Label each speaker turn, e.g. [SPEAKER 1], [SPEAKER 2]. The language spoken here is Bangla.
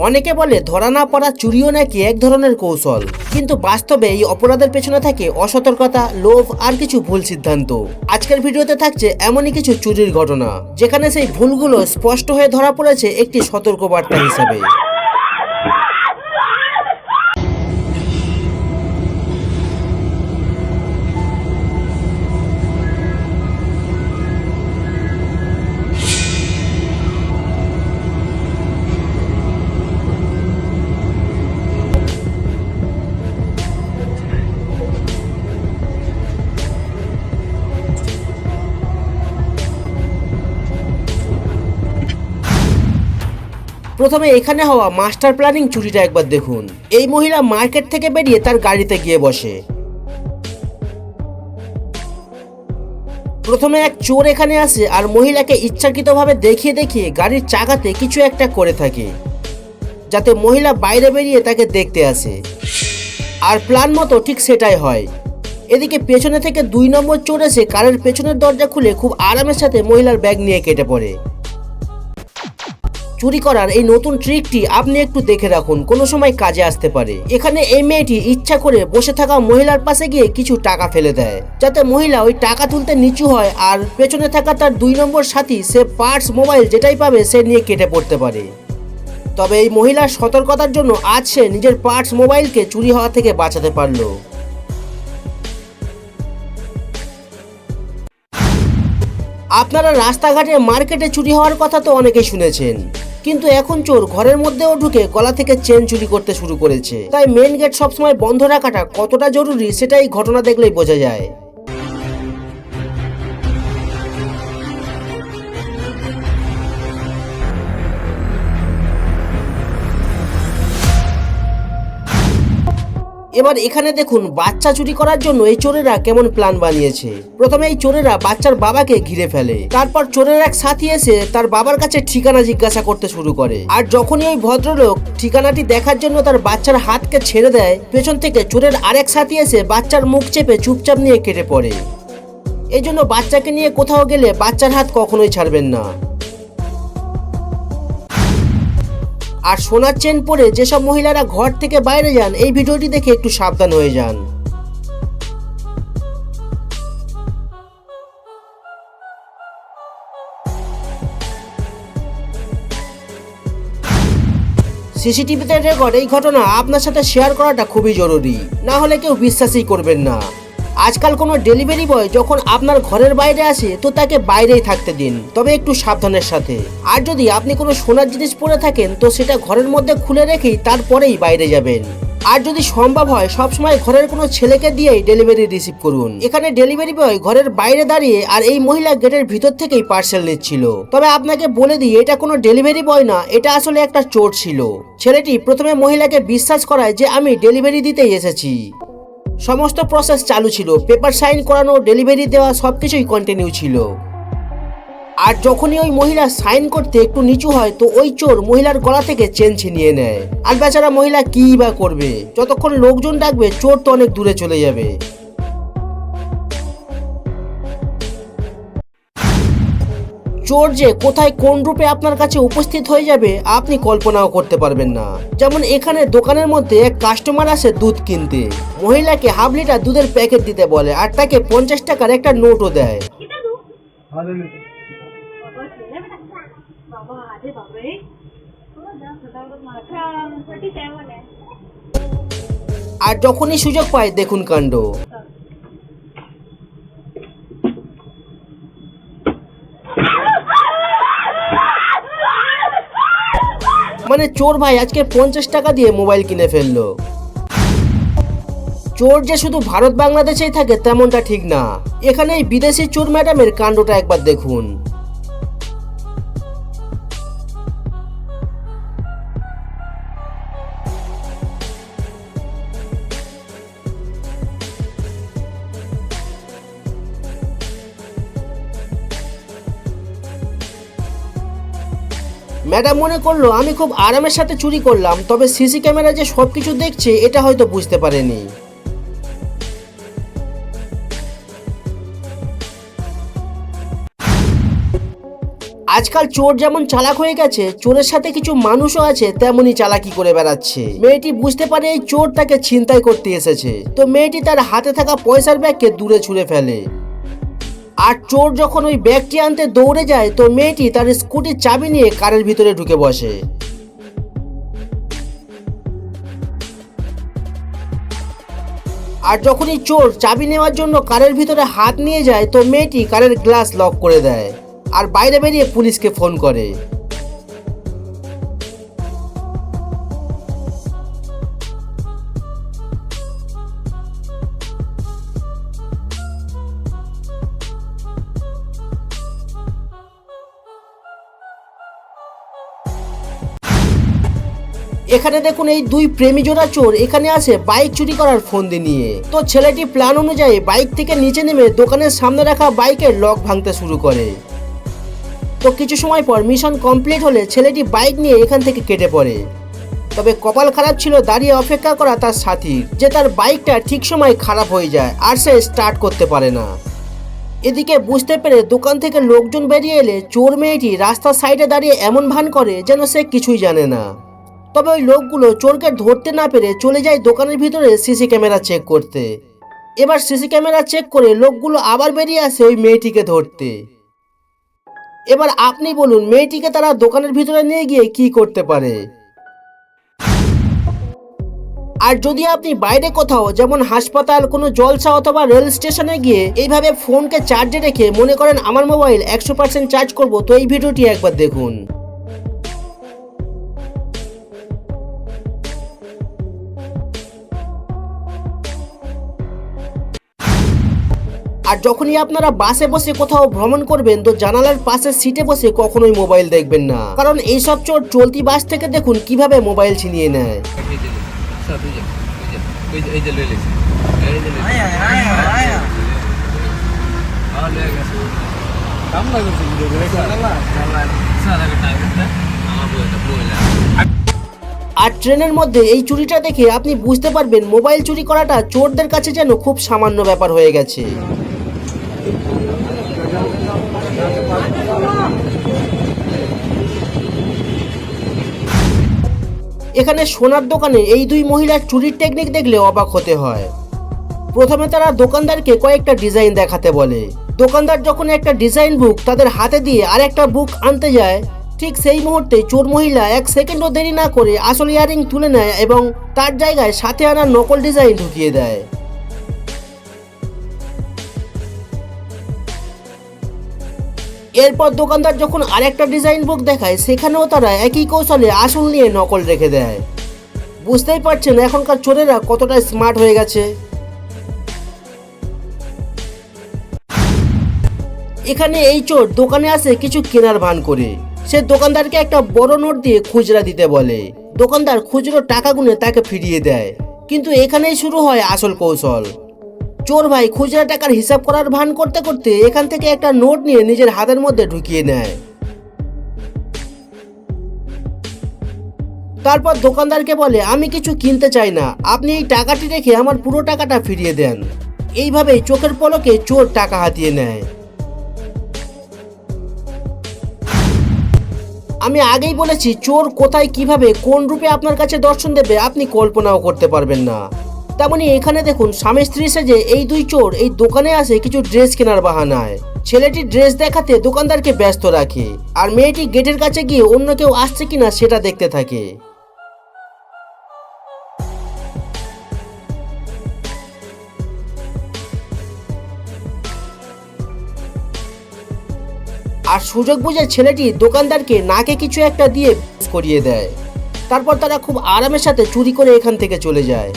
[SPEAKER 1] অনেকে বলে ধরা না পড়া চুরিও নাকি এক ধরনের কৌশল, কিন্তু বাস্তবে এই অপরাধের পেছনে থাকে অসতর্কতা, লোভ আর কিছু ভুল সিদ্ধান্ত। আজকের ভিডিওতে থাকছে এমনই কিছু চুরির ঘটনা যেখানে সেই ভুলগুলো স্পষ্ট হয়ে ধরা পড়েছে একটি সতর্কবার্তা হিসাবে। প্রথমে এখানে হওয়া মাস্টার প্ল্যানিং চুরিটা একবার দেখুন। এই মহিলা মার্কেট থেকে বেরিয়ে তার গাড়িতে গিয়ে বসে। প্রথমে এক চোর এখানে আসে আর মহিলাকে ইচ্ছাকৃতভাবে দেখিয়ে দেখিয়ে গাড়ির চাকাতে কিছু একটা করে থাকে, যাতে মহিলা বাইরে বেরিয়ে তাকে দেখতে আসে। আর প্ল্যান মতো ঠিক সেটাই হয়। এদিকে পেছনে থেকে 2 নম্বর চোর এসে কারের পেছনের দরজা খুলে খুব আরামের সাথে মহিলার ব্যাগ নিয়ে কেটে পড়ে। চুরি করার এই নতুন ট্রিকটি আপনি একটু দেখে রাখুন, কোনো সময় কাজে আসতে পারে। এখানে এই মেয়েটি ইচ্ছা করে বসে থাকা মহিলার পাশে গিয়ে কিছু টাকা ফেলে দেয়, যাতে মহিলা ওই টাকা তুলতে নিচু হয় আর পেছনে থাকা তার 2 নম্বর সাথী সে পার্স মোবাইল যেটাই পাবে সে নিয়ে কেটে পড়তে পারে। তবে এই মহিলার সতর্কতার জন্য আজ সে নিজের পার্স মোবাইলকে চুরি হওয়া থেকে বাঁচাতে পারল। আপনারা রাস্তাঘাটে মার্কেটে চুরি হওয়ার কথা তো অনেকেই শুনেছেন, কিন্তু এখন চোর ঘরের মধ্যেও ঢুকে গলা থেকে চেন চুরি করতে শুরু করেছে। তাই মেন গেট সবসময় বন্ধ রাখাটা কতটা জরুরি সেটা এই ঘটনা দেখলেই বোঝা যায়। এবার এখানে দেখুন বাচ্চা চুরি করার জন্য এই চোরেরা কেমন প্ল্যান বানিয়েছে। প্রথমে এই চোরেরা বাচ্চার বাবাকে ঘিরে ফেলে, তারপর চোরের এক সাথী এসে তার বাবার কাছে ঠিকানা জিজ্ঞাসা করতে শুরু করে। আর যখনই ওই ভদ্রলোক ঠিকানাটি দেখার জন্য তার বাচ্চার হাতকে ছেড়ে দেয়, পেছন থেকে চোরের আরেক সাথী এসে বাচ্চার মুখ চেপে চুপচাপ নিয়ে কেটে পড়ে। এই জন্য বাচ্চাকে নিয়ে কোথাও গেলে বাচ্চার হাত কখনোই ছাড়বেন না। আর সোনার চেন পরে যেসব মহিলারা ঘর থেকে বাইরে যান, এই ভিডিওটি দেখে একটু সাবধান হয়ে যান। সিসিটিভিতে রেকর্ড এই ঘটনা আপনার সাথে শেয়ার করাটা খুবই জরুরি, না হলে কেউ বিশ্বাসই করবেন না। আজকাল কোনো ডেলিভারি বয় যখন আপনার ঘরের বাইরে আসে তো তাকে বাইরেই থাকতে দিন, তবে একটু সাবধানের সাথে। আর যদি আপনি কোনো সোনার জিনিস পরে থাকেন তো সেটা ঘরের মধ্যে খুলে রেখেই তারপরেই বাইরে যাবেন। আর যদি সম্ভব হয় সবসময় ঘরের কোনো ছেলেকে দিয়েই ডেলিভারি রিসিভ করুন। এখানে ডেলিভারি বয় ঘরের বাইরে দাঁড়িয়ে আর এই মহিলা গেটের ভিতর থেকেই পার্সেল নিচ্ছিল। তবে আপনাকে বলে দিই, এটা কোনো ডেলিভারি বয় না, এটা আসলে একটা চোর ছিল। ছেলেটি প্রথমে মহিলাকে বিশ্বাস করায় যে আমি ডেলিভারি দিতেই এসেছি। সমস্ত প্রসেস চালু ছিল, পেপার সাইন করানো, ডেলিভারি দেওয়া সবকিছুই কন্টিনিউ ছিল। আর যখনই ওই মহিলা সাইন করতে একটু নিচু হয় তো ওই চোর মহিলার গলা থেকে চেন ছিনিয়ে নেয়। আর বেচারা মহিলা কি বা করবে, যতক্ষণ লোকজন ডাকবে চোর তো অনেক দূরে চলে যাবে। চোর যে কোথায় কোন রূপে আপনার কাছে উপস্থিত হয়ে যাবে আপনি কল্পনাও করতে পারবেন না। যেমন এখানে দোকানের মধ্যে এক কাস্টমার আসে দুধ কিনতে, মহিলাকে হাফ লিটার দুধের প্যাকেট দিতে বলে আর তাকে 50 টাকার একটা নোটও দেয়। আর যখনই সুযোগ পায় দেখুন কাণ্ড। মানে চোর ভাই আজকে 50 টাকা দিয়ে মোবাইল কিনে ফেললো। চোর যে শুধু ভারত বাংলাদেশেই থাকে তেমনটা ঠিক না, এখানে এই বিদেশি চোর ম্যাডামের কাণ্ডটা একবার দেখুন। ম্যাডাম মনে করলো আমি খুব আরামের সাথে চুরি করলাম, তবে সিসি ক্যামেরা যে সবকিছু দেখছে এটা হয়তো বুঝতে পারেনি। আজকাল চোর যেমন চালাক হয়ে গেছে, চোরের সাথে কিছু মানুষও আছে তেমনই চালাকি করে বেড়াচ্ছে। মেয়েটি বুঝতে পারে এই চোর তাকে ছিনতাই করতে এসেছে, তো মেয়েটি তার হাতে থাকা পয়সার ব্যাগকে দূরে ছুঁড়ে ফেলে। আর চোর যখন ওই ব্যাগটি আনতে দৌড়ে যায়, তো মেয়েটি তার স্কুটির চাবি নিয়ে কারের ভিতরে ঢুকে বসে। আর যখনই চোর চাবি নেওয়ার জন্য কারের ভিতরে হাত নিয়ে যায়, তো মেয়েটি কারের গ্লাস লক করে দেয় আর বাইরে বেরিয়ে পুলিশকে ফোন করে। এখানে দেখুন এই দুই প্রেমী জোড়া চোর এখানে আসে বাইক চুরি করার ফন্দি নিয়ে। তো ছেলেটি প্ল্যান অনুযায়ী বাইক থেকে নিচে নেমে দোকানের সামনে রাখা বাইকের লক ভাঙতে শুরু করে। তো কিছু সময় পর মিশন কমপ্লিট হলে ছেলেটি বাইক নিয়ে এখান থেকে কেটে পড়ে। তবে কপাল খারাপ ছিল দাঁড়িয়ে অপেক্ষা করা তার সাথীর, যে তার বাইকটা ঠিক সময় খারাপ হয়ে যায় আর সে স্টার্ট করতে পারে না। এদিকে বুঝতে পেরে দোকান থেকে লোকজন বেরিয়ে এলে চোর মেয়েটি রাস্তার সাইডে দাঁড়িয়ে এমন ভান করে যেন সে কিছুই জানে না। তবে ওই লোকগুলো চোরকে ধরতে না পেরে চলে যায় দোকানের ভিতরে সিসি ক্যামেরা চেক করতে। এবার সিসি ক্যামেরা চেক করে লোকগুলো আবার বেরিয়ে আসে ওই মেয়েটিকে ধরতে। এবার আপনি বলুন মেয়েটিকে তারা দোকানের ভিতরে নিয়ে গিয়ে কি করতে পারে? আর যদি আপনি বাইরে কোথাও যেমন হাসপাতাল, কোনো জলসা অথবা রেল স্টেশনে গিয়ে এইভাবে ফোনকে চার্জে রেখে মনে করেন আমার মোবাইল 100% চার্জ করব, তো এই ভিডিওটি একবার দেখুন। আর যখনই আপনারা বাসে বসে কোথাও ভ্রমণ করবেন, তো জানালার পাশের সিটে বসে কখনোই মোবাইল দেখবেন না, কারণ এইসব চোর চলতি বাস থেকে দেখুন কিভাবে মোবাইল ছিনিয়ে নেয়। আর ট্রেনের মধ্যে এই চুরিটা দেখে আপনি বুঝতে পারবেন মোবাইল চুরি করাটা চোরদের কাছে যেন খুব সামান্য ব্যাপার হয়ে গেছে। এখানে সোনার দোকানে এই দুই মহিলার চুরির টেকনিক দেখলে অবাক হতে হয়। প্রথমে তারা দোকানদারকে কয়েকটা ডিজাইন দেখাতে বলে। দোকানদার যখন একটা ডিজাইন বুক তাদের হাতে দিয়ে আর একটা বুক আনতে যায়, ঠিক সেই মুহূর্তে চোর মহিলা 1 সেকেন্ডও দেরি না করে আসল ইয়ারিং তুলে নেয় এবং তার জায়গায় সাথে আনা নকল ডিজাইন ঢুকিয়ে দেয়। এরপর দোকানদার যখন আরেকটা ডিজাইন বুক দেখায়, সেখানেও তারা একই কৌশলে আসল নিয়ে নকল রেখে দেয়। বুঝতেই পারছেন এখনকার চোরেরা কতটা স্মার্ট হয়ে গেছে। এখানে এই চোর দোকানে আসে কিছু কেনার ভান করে। সে দোকানদারকে একটা বড় নোট দিয়ে খুচরা দিতে বলে। দোকানদার খুচরো টাকা গুনে তাকে ফিরিয়ে দেয়। কিন্তু এখানেই শুরু হয় আসল কৌশল। চোর ভাই খুচরা টাকার হিসাব করার ভান করতে করতে এখান থেকে একটা নোট নিয়ে নিজের হাতের মধ্যে ঢুকিয়ে নেয়। তারপর দোকানদারকে বলে, আমি কিছু কিনতে চাই না, আপনি এই টাকাটি রেখে আমার পুরো টাকাটা ফিরিয়ে দেন। এইভাবেই চোখের পলকে চোর টাকা হাতিয়ে নেয়। আমি আগেই বলেছি চোর কোথায় কিভাবে কোন রূপে আপনার কাছে দর্শন দেবে আপনি কল্পনাও করতে পারবেন না। তেমনি এখানে দেখুন স্বামী স্ত্রী সেজে এই দুই চোর এই দোকানে আসে কিছু ড্রেস কেনার বাহানায়। ছেলেটি ড্রেস দেখাতে দোকানদারকে ব্যস্ত রাখে আর মেয়েটি গেটের কাছে গিয়ে অন্য কেউ আসছে কিনা সেটা দেখতে থাকে। আর সুযোগ বুঝে ছেলেটি দোকানদারকে নাকে কিছু একটা দিয়ে করিয়ে দেয়। তারপর তারা খুব আরামের সাথে চুরি করে এখান থেকে চলে যায়।